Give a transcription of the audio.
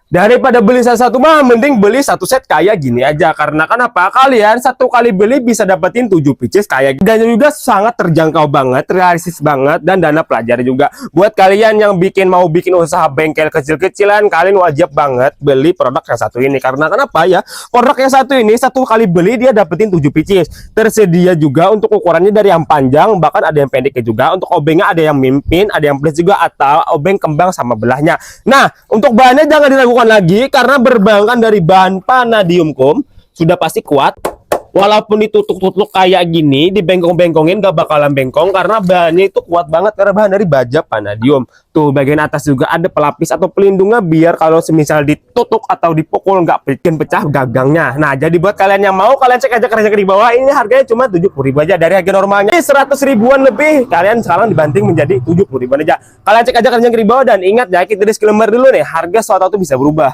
Daripada beli satu mah mending beli satu set kayak gini aja. Karena kenapa? Kalian satu kali beli bisa dapetin 7 pieces kayak gini. Dan juga sangat terjangkau banget, realistis banget, dan dana pelajar juga. Buat kalian yang mau bikin usaha bengkel kecil-kecilan, kalian wajib banget beli produk yang satu ini. Karena kenapa ya? Produk yang satu ini satu kali beli dia dapetin 7 pieces. Tersedia juga untuk ukurannya dari yang panjang, bahkan ada yang pendeknya juga. Untuk obengnya ada yang mimpin, ada yang plus juga, atau obeng kembang sama belahnya. Nah, untuk bahannya jangan diragukan lagi karena berbahan dari bahan vanadium kum sudah pasti kuat. Walaupun ditutuk-tutuk kayak gini, dibengkong-bengkongin gak bakalan bengkong karena bahannya itu kuat banget karena bahan dari baja vanadium. Tuh bagian atas juga ada pelapis atau pelindungnya biar kalau semisal ditutuk atau dipukul nggak bikin pecah gagangnya. Nah, jadi buat kalian yang mau, kalian cek aja kerja di bawah. Ini harganya cuma 70.000 aja dari harga normalnya 100 ribuan lebih. Kalian sekarang dibanting menjadi 70 ribuan aja. Kalian cek aja kerja di bawah dan ingat ya, kita disclaimer dulu nih, harga suatu itu bisa berubah.